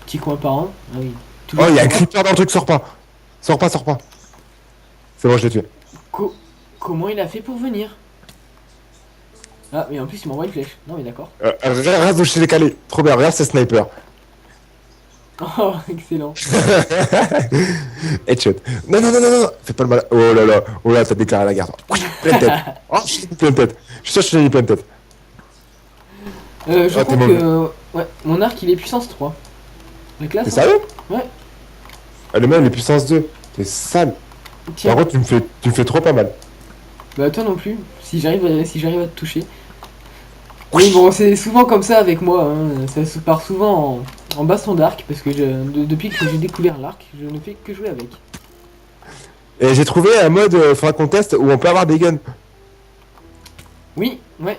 petit coin parent. Ah oui, Oh, toujours il y a un sympa. creeper dans le truc, sors pas. Sors pas. C'est bon, je l'ai tué. Co- Comment il a fait pour venir? Ah, mais en plus, il m'envoie une flèche. Non, mais d'accord. Regarde où je t'ai décalé. Trop bien, regarde ce sniper. Oh, excellent. Headshot. Non, non, non, non, non. Fais pas le mal. Oh là, t'as déclaré la guerre. Pleine tête. Oh, je t'ai dit pleine tête. Je suis sûr que je t'ai dit pleine tête. Je Ah, crois t'es mauvais. que... Ouais, mon arc, il est puissance 3. La classe, T'es hein. sérieux? Ouais. Ah, le même, il est puissance 2. T'es sale. Par Tiens. contre, tu me fais trop pas mal. Bah, toi non plus. Si j'arrive à te toucher. Oui, bon, c'est souvent comme ça avec moi, hein. Ça se part souvent en baston d'arc, parce que depuis que j'ai découvert l'arc, je ne fais que jouer avec. Et j'ai trouvé un mode, faudra qu'on teste, où on peut avoir des guns. Oui, ouais.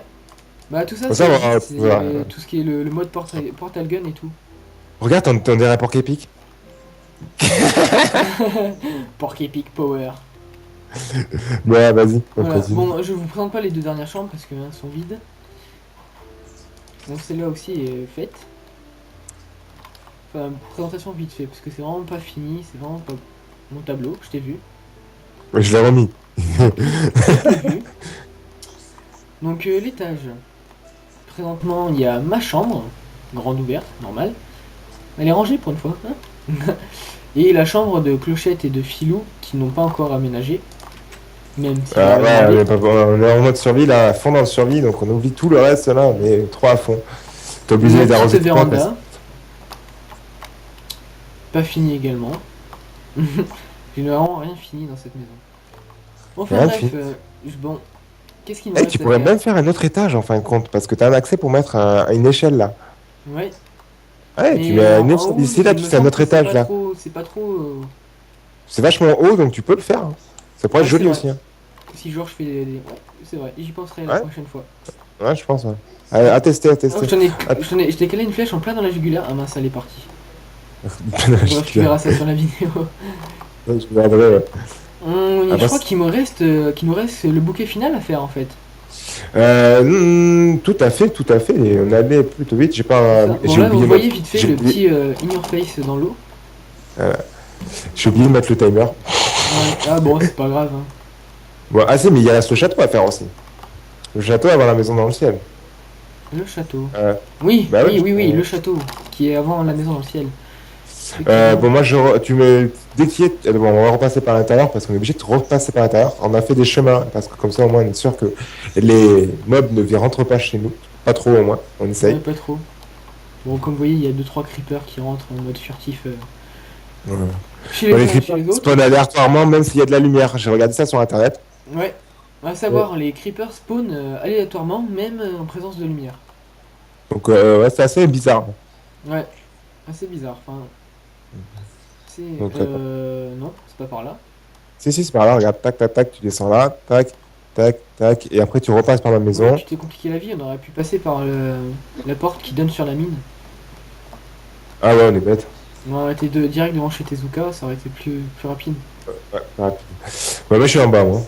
Bah tout ça, Comme ça ça, existe, c'est voilà. tout ce qui est le mode portal gun et tout. Regarde, t'en dirais un porc épique. Pork Epic Power. Ouais, vas-y, on Voilà, continue. bon, je vous présente pas les deux dernières chambres parce que elles sont vides. Donc celle-là aussi est faite. Enfin, présentation vite fait, parce que c'est vraiment pas fini, c'est vraiment pas mon tableau, je t'ai vu. Ouais, je l'ai remis. Je t'ai vu. Donc l'étage. Présentement, il y a ma chambre, grande ouverte, normale. Elle est rangée pour une fois. Hein. Et la chambre de Clochette et de Filou, qui n'ont pas encore aménagé. Même si Ah j'avais ouais, demandé. on est en mode survie là, à fond dans le survie, donc on oublie tout le reste là, on est trop à fond. T'es Ma obligé petite d'arroser tout le temps parce véranda, pas finie également. J'ai vraiment rien fini dans cette maison. que Enfin rien de bref, fini. bon, qu'est-ce qu'il me Eh, tu reste à pourrais faire? même faire un autre étage en fin de compte, parce que t'as un accès pour mettre une échelle là. Ouais, Ouais, tu mais mets une en échelle haut, ici il là, tu me fais un semble autre que étage là. c'est pas trop. C'est vachement haut, donc tu peux le faire, hein. Ça pourrait être Ouais, c'est joli vrai. aussi, hein. Si genre je fais Ouais, c'est vrai, j'y penserai la Ouais, prochaine fois. ouais, je pense, ouais. Allez, à tester, à Oh, tester. Ah, je t'ai calé une flèche en plein dans la jugulaire. Ah mince, elle est partie. je Bref, tu verras ça sur la vidéo. regarderai, ouais. Je Après, crois qu'il nous reste le bouquet final à faire en fait. tout à fait, et on allait plutôt vite, C'est ça. Bon j'ai là, vous oublié, voyez vite fait j'ai le oublié, petit in your face dans l'eau. j'ai oublié de mettre le timer. Ouais. Ah bon, c'est pas grave, hein. Bon, ah si, mais il y a ce château à faire aussi. Le château avant la maison dans le ciel. Le château. Euh, Oui, bah ouais, oui, oui, oui, le château qui est avant la maison dans le ciel. bon, Effectivement. moi, tu me. Dès qu'il est. Bon, on va repasser par l'intérieur parce qu'on est obligé de repasser par l'intérieur. On a fait des chemins parce que comme ça, au moins, on est sûr que les mobs ne rentrent pas chez nous. Pas trop, au moins. On Ouais, essaye. pas trop. Bon, comme vous voyez, il y a 2-3 creepers qui rentrent en mode furtif Ouais. chez Bon, les les uns et chez creepers les ils autres. spawnent aléatoirement, même s'il y a de la lumière. J'ai regardé ça sur internet. Ouais. À Ouais. savoir, les creepers spawnent aléatoirement, même en présence de lumière. Donc, ouais, c'est assez bizarre. Ouais, assez bizarre. Enfin, c'est. Donc, Non, c'est pas par là. si, c'est par là. Regarde, tac, tac, tac, tu descends là. Tac, tac, tac. Et après, tu repasses par la Ouais, maison. tu t'es compliqué la vie, on aurait pu passer par la porte qui donne sur la mine. Ah ouais, on est bête. On aurait été direct devant chez Tezuka, ça aurait été plus rapide. Ouais, rapide. Ouais, moi, je suis en bas, moi.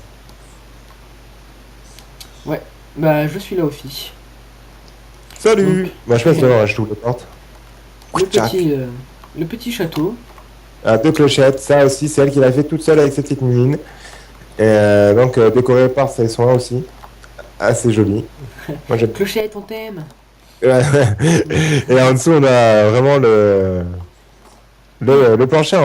Ouais, bah je suis là aussi. Salut! Donc, Bah, je passe devant, je t'ouvre la porte. le Tchac. petit, euh, le petit château. Ah, deux clochettes, ça aussi, c'est elle qui l'a fait toute seule avec ses petites mimines. Et donc, décoré par ses soins aussi. Assez joli. Moi, j'aime. Clochette, on t'aime. Et en dessous, on a vraiment le plancher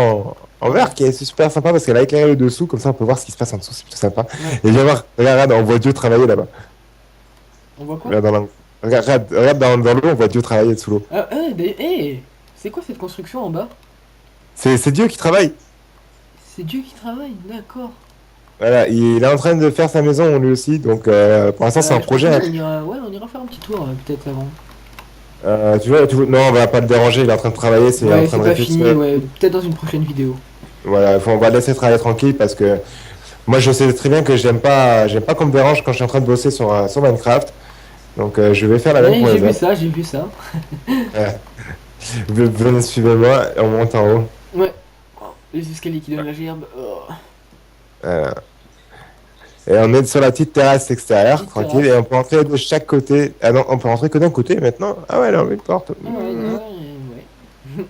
en verre qui est super sympa parce qu'elle a éclairé le dessous, comme ça on peut voir ce qui se passe en dessous, c'est plutôt sympa. Ouais. Et viens voir, regarde, on voit Dieu travailler là-bas. On voit quoi? Regarde, regarde dans l'eau, on voit Dieu travailler sous l'eau. Ah, c'est quoi cette construction en bas? C'est Dieu qui travaille. C'est Dieu qui travaille, d'accord. Voilà, il est en train de faire sa maison lui aussi, donc pour l'instant c'est un Je propose, projet, hein. on ira faire un petit tour peut-être avant. Non, on va pas le déranger, il est en train de travailler, c'est en Ouais, train c'est de pas réfléchir. fini, ouais, peut-être dans une prochaine vidéo. Voilà, on va le laisser travailler tranquille parce que moi je sais très bien que j'aime pas qu'on me dérange quand je suis en train de bosser sur Minecraft. Donc je vais faire la même Ouais, pour j'ai les vu autres. ça, j'ai vu ça. Ouais. Venez suivre moi, on monte en haut. Ouais. Oh, les escaliers qui donnent la gerbe. Oh. Voilà. Et on est sur la petite terrasse extérieure, Petite tranquille, terrasse. et on peut entrer de chaque côté. Ah non, on peut rentrer que d'un côté maintenant. Ah ouais, là on a une porte. Ah ouais, ouais.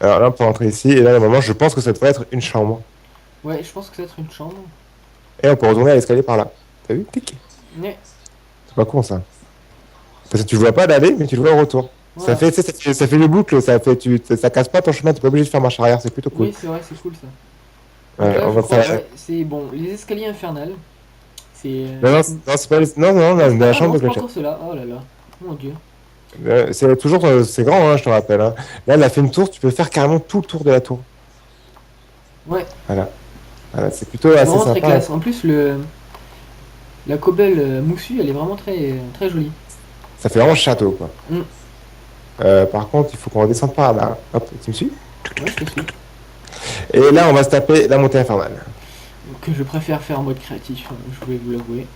Alors là, on peut rentrer ici, et là, normalement, je pense que ça devrait être une chambre. Ouais, je pense que ça va être une chambre. Et on peut retourner à l'escalier par là. T'as vu? Tic. Ouais, C'est pas con ça. Parce que tu le vois pas d'aller, mais tu le vois au retour. Ça voilà. fait, tu sais, ça fait le boucle, ça casse pas ton chemin, t'es pas obligé de faire marche arrière, c'est plutôt cool. Oui, c'est vrai, c'est cool ça. Donc Ouais, là, on je va crois, faire. ouais, c'est bon. Les escaliers infernales. C'est. Non, non, non, c'est pas non, non, Ah, c'est pas... la ah chambre non, de c'est pas clochette. encore cela. Oh là là. Mon Dieu. C'est toujours, c'est grand, hein, je te rappelle. Hein. Là, elle a fait une tour, tu peux faire carrément tout le tour de la tour. Ouais, Voilà, voilà, c'est plutôt c'est assez vraiment très sympa. Hein. classe. En plus, la cobble moussue, elle est vraiment très jolie. Ça fait vraiment château, quoi. Hmm. Par contre, il faut qu'on redescende par là. Hop, tu me suis? Ouais, je te suis. Et là, on va se taper la montée infernale. Que je préfère faire en mode créatif, je voulais vous l'avouer.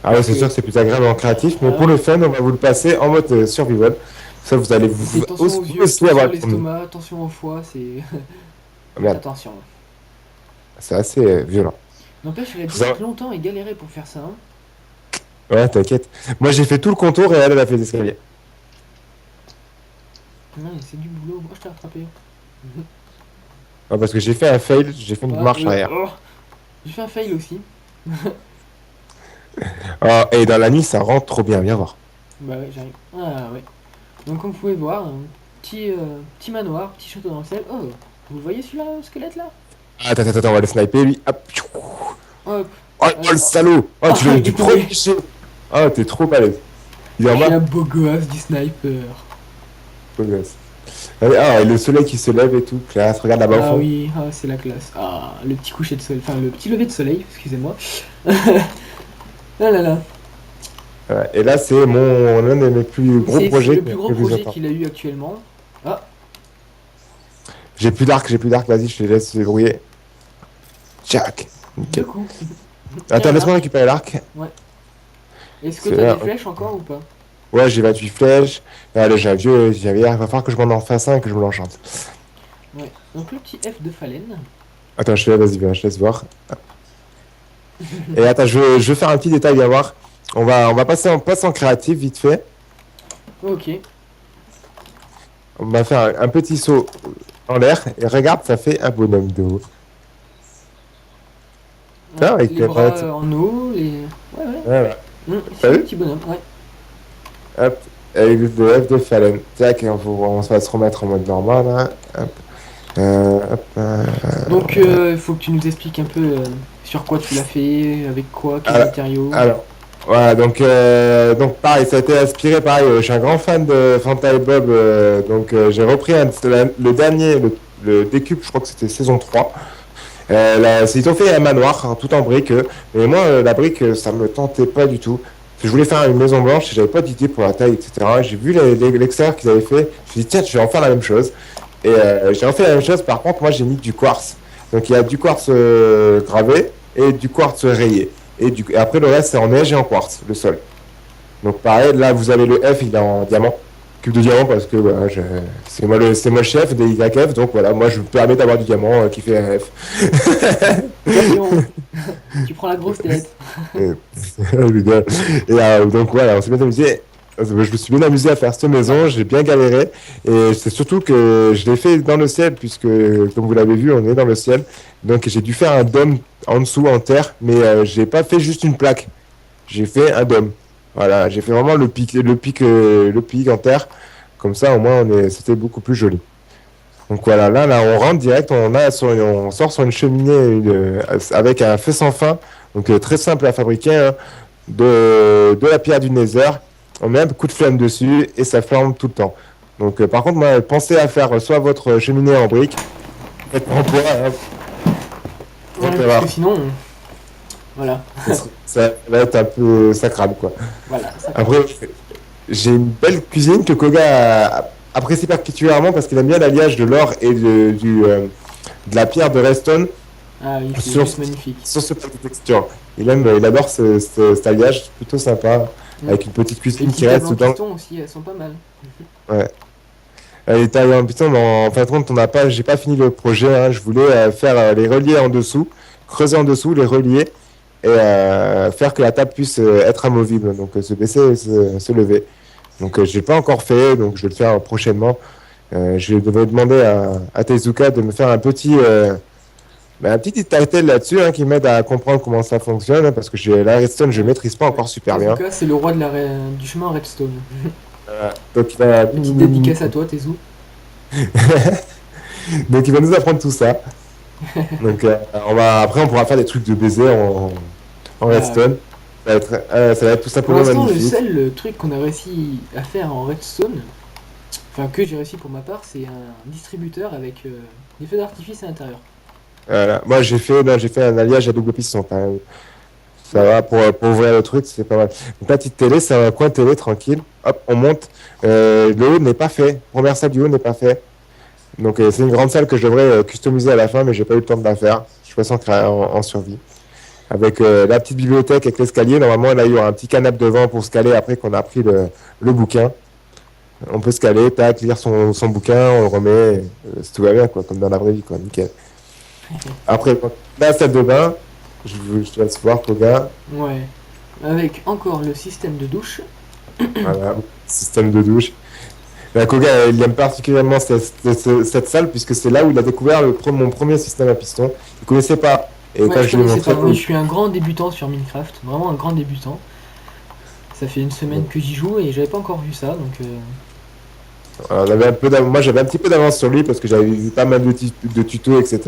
Ah ouais, Parce c'est sûr que, que c'est plus agréable en créatif, mais voilà. pour le fun, on va vous le passer en mode survival. Ça, vous allez Et puis attention aux vous yeux, aussi attention avoir à le premier. l'estomac, attention au foie, c'est. Ah, Faites merde, attention. c'est assez violent. N'empêche, j'aurais Faut dû mettre savoir- longtemps et galérer pour faire ça. Hein. Ouais, t'inquiète. Moi, j'ai fait tout le contour et elle a fait l'escalier. Non, c'est du boulot. Moi, je t'ai rattrapé. Ah, parce que j'ai fait un fail, j'ai fait une Ah, marche arrière. oh. J'ai fait un fail aussi. Ah, et dans la nuit, ça rentre trop bien, viens voir. Bah ouais, j'arrive. Ah ouais. Donc comme vous pouvez voir, un petit manoir, petit château dans le ciel. Oh, vous le voyez celui-là, le squelette là? Attends, attends, attends, on va le sniper, lui. Hop. Hop. Oh, oh, le Alors... salaud! Oh, Ah, tu l'as il du est tombé. premier jet. Oh, t'es trop balèze. Il est Je en suis un bas. beau gosse du sniper. Beau gosse. Allez, ah, et le soleil qui se lève et tout. Classe, regarde là-bas au Ah fond. oui, ah, c'est la classe. Ah, le petit coucher de soleil, enfin le petit lever de soleil, excusez-moi. Ah là là. Ouais, et là, c'est l'un de mes plus gros C'est projets le qui m'a plus gros pris plus de projet temps. qu'il a eu actuellement. Ah, J'ai plus d'arc, vas-y, je te laisse se débrouiller. Jack. deux Nickel. coups. Tiens Attends, un laisse-moi arc. récupérer l'arc. Ouais. Est-ce que Parce que t'as là, des hop. flèches encore ou pas? Ouais, j'ai 28 flèches. Allez, j'ai un vieux, il va falloir que je m'en en fasse un et que je me l'enchante. Ouais. Donc le petit F de Fallen. Attends, vas-y, viens, je laisse voir. Et attends, je vais faire un petit détail, viens voir. On va passer en créatif vite fait. Ok. On va faire un petit saut en l'air. Et regarde, ça fait un bonhomme de haut. Ouais, Tiens, avec les les bras pattes. en haut, les... Ouais, ouais. Voilà. C'est T'as un vu? petit bonhomme, ouais. Hop. Avec le F de Fallen. Tac, on va se remettre en mode normal, là. Hop. Donc, il faut que tu nous expliques un peu sur quoi tu l'as fait, avec quoi, quels Alors, matériaux. alors, voilà, donc pareil, ça a été inspiré, pareil, je suis un grand fan de Fanta et Bob, j'ai repris le dernier, le Décupe, je crois que c'était saison 3. Ils ont fait un manoir, hein, tout en briques, mais moi, la brique, ça me tentait pas du tout. Parce que je voulais faire une maison blanche et j'avais pas d'idée pour la taille, etc. J'ai vu l'extérieur qu'ils avaient fait, je me suis dit, tiens, je vais en faire la même chose. Et j'ai refait la même chose, par contre, moi, j'ai mis du quartz. Donc il y a du quartz gravé et du quartz rayé. Et après, le reste, c'est en neige et en quartz, le sol. Donc pareil, là, vous avez le F, il est en diamant. Cube de diamant parce que voilà, c'est moi le chef des YF, donc voilà, moi je me permets d'avoir du diamant qui fait un F. Attention, tu prends la grosse tête. Et, donc voilà, on s'est bien amusé. Je me suis bien amusé à faire cette maison, j'ai bien galéré. Et c'est surtout que je l'ai fait dans le ciel, puisque comme vous l'avez vu, on est dans le ciel. Donc j'ai dû faire un dôme en dessous, en terre, mais j'ai pas fait juste une plaque. J'ai fait un dôme. Voilà, j'ai fait vraiment le pic en terre. Comme ça, au moins, c'était beaucoup plus joli. Donc voilà, là, on rentre direct, on sort sur une cheminée avec un feu sans fin, donc très simple à fabriquer, hein, de la pierre du Nether. On met un coup de flamme dessus et ça flambe tout le temps. Donc par contre, moi, pensez à faire soit votre cheminée en briques, faites en bois, hein, Ouais, donc, parce que sinon, voilà, ça va être un peu sacrable, quoi. voilà, ça Après, j'ai une belle cuisine que Koga apprécie particulièrement parce qu'il aime bien l'alliage de l'or et de la pierre de Reston Ah oui, c'est sur, juste magnifique. sur ce plat de texture. Il adore cet alliage, c'est plutôt sympa, Mm. avec une petite Les cuisine qui petites tables reste en dedans. piston aussi, elles sont pas mal. Ouais. Les tailles en piston, mais en fin de compte, j'ai pas fini le projet. Hein. Je voulais faire les relier en dessous, creuser en dessous, les relier et faire que la table puisse être amovible, donc se baisser et se lever. Donc je l'ai pas encore fait, donc je vais le faire prochainement. Je devrais demander à Tezuka de me faire Mais un petit tutoriel là-dessus qui m'aide à comprendre comment ça fonctionne, parce que la redstone, je maîtrise pas Ouais. encore super bien. Tezuka, c'est le roi de du chemin Redstone. Donc, il va... Petite dédicace à toi, Tezu. Donc il va nous apprendre tout ça. Donc après, on pourra faire des trucs de baiser en Ah, redstone. Ça va être tout pour simplement l'instant, le magnifique. seul truc qu'on a réussi à faire en Redstone, enfin que j'ai réussi pour ma part, c'est un distributeur avec des feux d'artifice à l'intérieur. Voilà. Moi, non, j'ai fait un alliage à double piston quand même. Ça Ouais, va pour ouvrir le truc, c'est pas mal. Une petite télé, c'est un coin télé tranquille. Hop, on monte. Le haut n'est pas fait. Première salle du haut n'est pas fait. Donc c'est une grande salle que je devrais customiser à la fin, mais j'ai pas eu le temps de la faire. Je suis pas en survie. Avec la petite bibliothèque avec l'escalier. Normalement, là, il y aura un petit canapé devant pour se caler après qu'on a pris le bouquin. On peut se caler, tac, lire son bouquin, on le remet, tout va bien, quoi, comme dans la vraie vie, quoi, nickel. Après, la salle de bain, je te laisse voir, Koga. ouais. Avec encore le système de douche. Voilà, système de douche. La Koga, il aime particulièrement cette salle, puisque c'est là où il a découvert mon premier système à piston. Il connaissait pas. Et Ouais, quand je je lui ai connaissais montré, pas. Oui, je suis un grand débutant sur Minecraft, vraiment un grand débutant. Ça fait une semaine que j'y joue et j'avais pas encore vu ça, donc moi, j'avais un petit peu d'avance sur lui parce que j'avais vu pas mal de tutos, etc.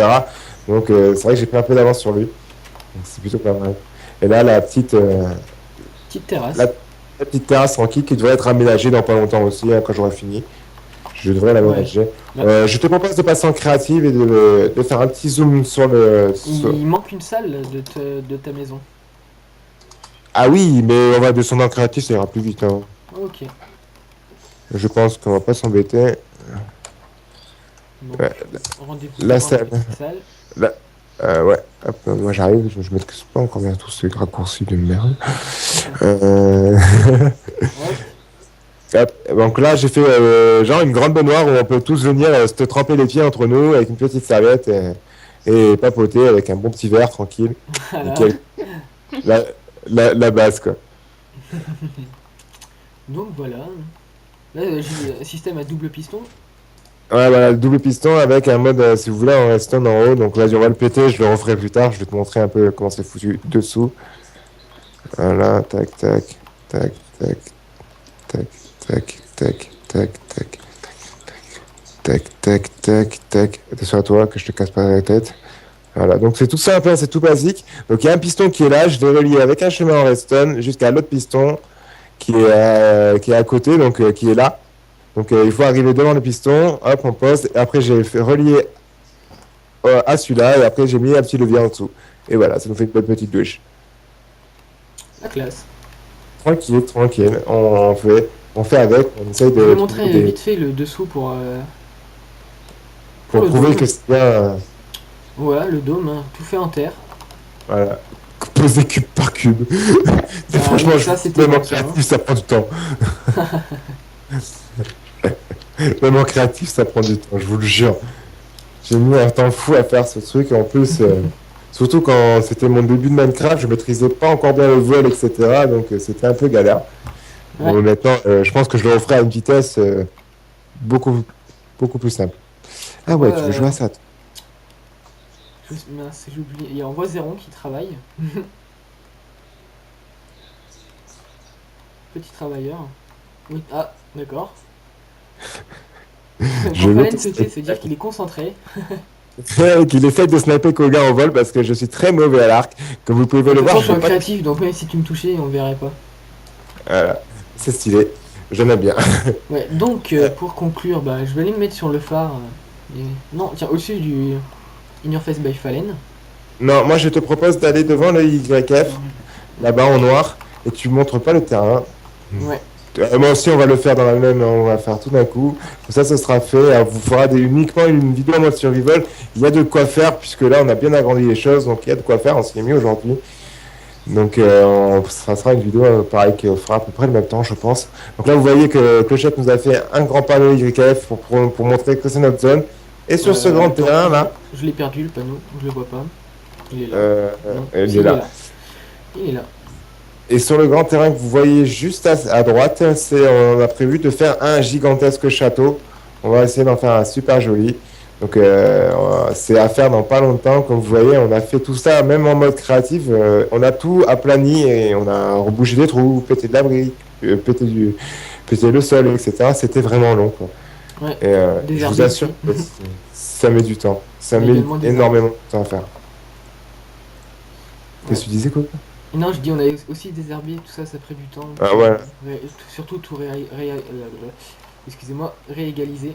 Donc, c'est vrai que j'ai pris un peu d'avance sur lui. Donc, c'est plutôt pas mal. Et là, petite la, terrasse. la petite terrasse tranquille qui devrait être aménagée dans pas longtemps aussi, quand j'aurai fini. Je devrais Ouais. l'aménager. Bah, Je te propose de passer en créative et de faire un petit zoom sur il manque une salle de ta maison. Ah oui, mais on va descendre en créatif, ça ira plus vite, hein. Ok. Je pense qu'on va pas s'embêter. Donc, Ouais, rendez-vous la devant la salle. petite salle. Là, ouais. Hop, moi j'arrive, je maîtrise pas encore bien tous ces raccourcis de merde. Euh, Hop. Hop. Donc là, j'ai fait genre une grande baignoire où on peut tous venir se tremper les pieds entre nous avec une petite serviette et papoter avec un bon petit verre tranquille. Voilà. Nickel. La, la base, quoi. Donc voilà. Là, j'ai un système à double piston. Ouais, voilà, le double piston avec un mode, si vous voulez, en redstone en haut. Donc là, on va le péter, je le referai plus tard. Je vais te montrer un peu comment c'est foutu dessous. Voilà, tac, tac, tac, tac, tac, tac, tac, tac, tac, tac, tac, tac, tac. Attention à toi, que je te casse pas la tête. Voilà, donc c'est tout simple, c'est tout basique. Donc il y a un piston qui est là, je vais relier avec un chemin en redstone jusqu'à l'autre piston qui est à côté, donc qui est là. Donc il faut arriver devant le piston, hop, on pose. Et après, j'ai fait relier à celui-là, et après, j'ai mis un petit levier en dessous. Et voilà, ça nous fait une bonne petite douche. La classe. Tranquille, tranquille. On fait avec, on essaye Je vais de trouver montrer vite fait le dessous pour pour le prouver dôme. que c'est bien. Voilà, le dôme, hein, tout fait en terre. Voilà. Poser cube par cube. Ah Franchement, oui, ça c'était même en l'ancien, hein. créatif, ça prend du temps. Même en créatif, ça prend du temps, je vous le jure. J'ai mis un temps fou à faire ce truc. Et en plus, surtout quand c'était mon début de Minecraft, je maîtrisais pas encore bien le vol, etc. Donc c'était un peu galère. Ouais. Bon, maintenant, je pense que je le referai à une vitesse beaucoup, beaucoup plus simple. Ah Ouais, ouais, tu veux jouer à ça, toi. mince, j'ai oublié. Il y a Envoi Zéron qui travaille. Petit travailleur. Oui, ah, d'accord. Je Quand veux Fallen se tait, c'est dire qu'il est concentré. qu'il essaye de sniper Koga en vol parce que je suis très mauvais à l'arc. Comme vous pouvez De le toute voir, façon, je je suis n'ai un pas de... créatif, donc même si tu me touchais, on verrait pas. Voilà, c'est stylé. Je l'aime bien. Ouais, donc pour conclure, bah, je vais aller me mettre sur le phare. Non, tiens, au-dessus du In Your Face by Fallen. Non, moi je te propose d'aller devant le YF, là-bas en noir, et tu montres pas le terrain. Ouais, Moi aussi, on va le faire dans la même, on va faire tout d'un coup. Comme ça, ce sera fait. Alors, vous fera uniquement une vidéo en mode survival. Il y a de quoi faire, puisque là, on a bien agrandi les choses, donc il y a de quoi faire. On s'y est mis aujourd'hui. Donc, ça sera une vidéo, pareil, qui fera à peu près le même temps, je pense. Donc là, vous voyez que Clochette nous a fait un grand panneau YF pour montrer que c'est notre zone. Et sur ce grand attends, terrain, là, je l'ai perdu le panneau, je le vois pas. Il est là. Non, il si, est il est là. là. Il est là. Et sur le grand terrain que vous voyez juste à droite, on a prévu de faire un gigantesque château. On va essayer d'en faire un super joli. Donc c'est à faire dans pas longtemps. Comme vous voyez, on a fait tout ça, même en mode créatif. On a tout aplani et on a rebouché des trous, pété de la brique, pété le sol, etc. C'était vraiment long, quoi. Ouais, Et je vous désherber assure aussi. que ça met du temps. Ça On a met également désherbé. énormément de temps à faire. Ouais. Qu'est-ce que tu disais, quoi? Non, je dis, on a aussi désherbé, tout ça, ça a pris du temps Ah pour ouais, surtout tout excusez-moi, réégaliser.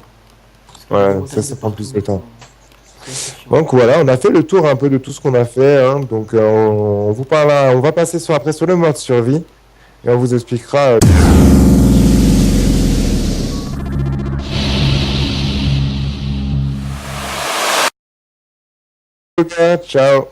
Parce qu'il y a des ouais, montagnes de ça prend partout. plus de temps. C'est assez chiant. Donc voilà, on a fait le tour un peu de tout ce qu'on a fait, hein. Donc on vous parle, on va passer après sur le mode survie et on vous expliquera. Ok, ciao.